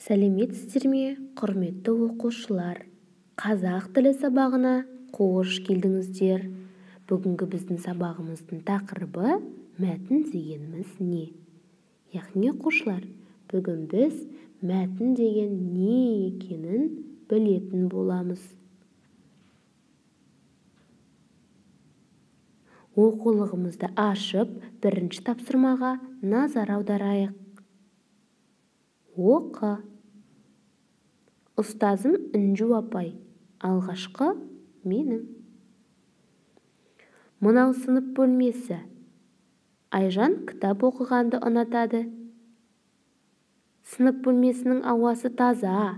Сәлеметсіздер ме, құрметті оқушылар? Қазақ тілі сабағына қош келдіңіздер. Бүгінгі біздің сабағымыздың тақырыбы мәтін дегеніміз не? Яғни оқушылар, бүгін біз мәтін деген не екенін білетін боламыз. Оқулығымызды ашып, бірінші тапсырмаға назар аударайық. Оқы. Ұстазым Інжу апай, алғашқы менің. Мынау сынып бөлмесі. Айжан кітап оқығанды ұнатады. Сынып бөлмесінің ауасы таза,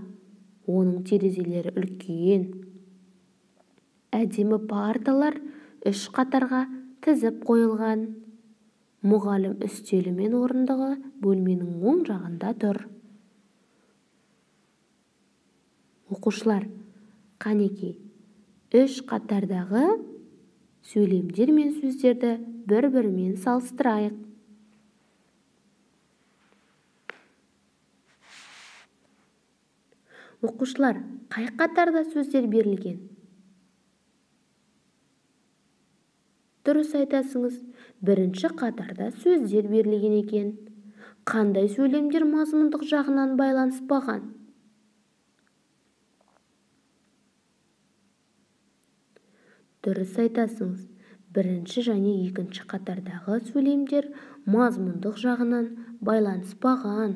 оның терезелері үлкен. Әдемі парталар 3 қатарға тізіп қойылған. Мұғалім үстелі мен орындығы бөлменің оң жағында тұр. Оқушылар, қанекей, 3 қатардағы сөйлемдер мен сөздерді бір-бірімен салыстырайық. Оқушылар, қай қатарда сөздер берілген? Дұрыс айтасыңыз, бірінші қатарда сөздер берілген екен. Қандай сөйлемдер мазмұндық жағынан байланыспаған? Дұрыс айтасыңыз, бірінші және екінші қатардағы сөйлемдер мазмұндық жағынан байланыспаған.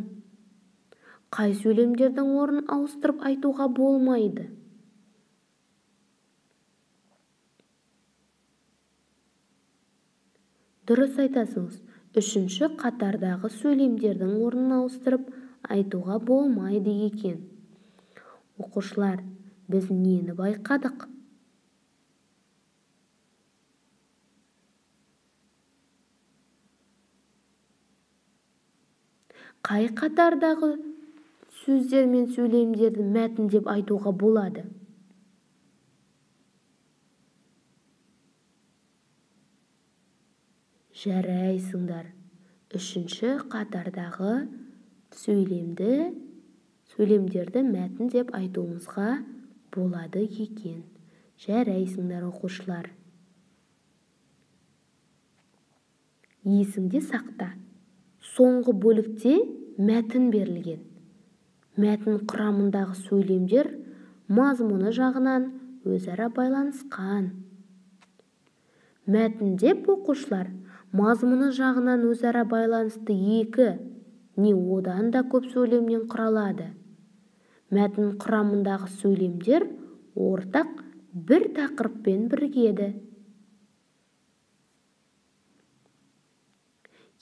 Қай сөйлемдердің орнын ауыстырып айтуға болмайды? Дұрыс айтасыңыз, үшінші қатардағы сөйлемдердің орнын ауыстырып айтуға болмайды екен. Оқушылар, біз нені байқадық? Қай қатардағы сөздер мен сөйлемдерді мәтін деп айтуға болады? Жарайсыңдар. Үшінші қатардағы сөйлемдерді мәтін деп айтуымызға болады екен. Жарайсыңдар оқушылар. Есіңде сақта. Соңғы бөлікте мәтін берілген. Мәтін құрамындағы сөйлемдер мазмұны жағынан өзара байланысқан. Мәтін деп оқушылар, мазмұны жағынан өзара байланысты 2 не одан да көп сөйлемнен құралады. Мәтін құрамындағы сөйлемдер ортақ бір тақырыппен бірігеді.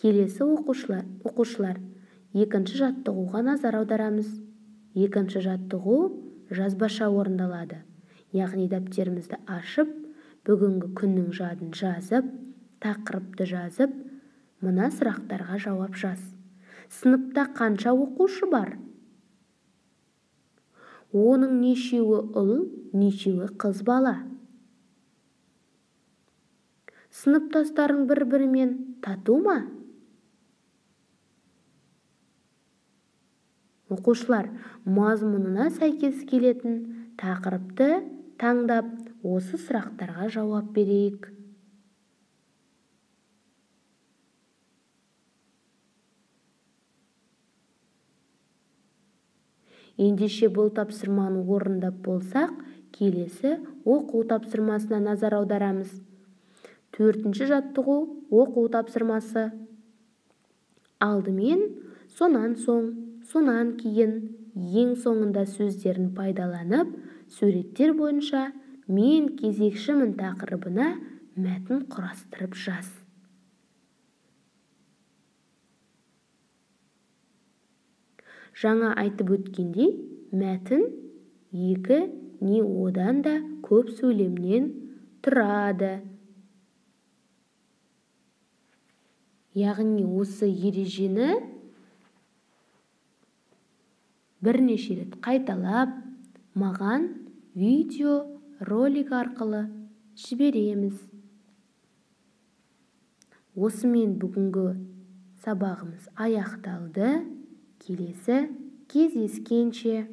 Келесі оқушылар, екінші жаттығуға назар аударамыз. Екінші жаттығу жазбаша орындалады. Яғни дәптерімізді ашып, бүгінгі күннің жадын жазып, тақырыпты жазып, мына сұрақтарға жауап жаз. Сыныпта қанша оқушы бар? Оның нешеуі ұл, нешеуі қыз бала? Сыныптастарың бір-бірімен тату ма? Оқушылар, мазмұнына сәйкес келетін тақырыпты таңдап, осы сұрақтарға жауап берейік. Ендеше бұл тапсырманы орындап болсақ, келесі оқу тапсырмасына назар аударамыз. 4-ші жаттығу оқу тапсырмасы. Алдымен, сонан соң, сонан кейін, ең соңында сөздерін пайдаланып, суреттер бойынша мен кезекшімін тақырыбына мәтін құрастырып жаз. Жаңа айтып өткендей, мәтін 2 не одан да көп сөйлемнен тұрады. Яғни осы ережені бірнеше рет қайталап, маған видео ролик арқылы жібереміз. Осымен бүгінгі сабағымыз аяқталды. Келесі кездескенше.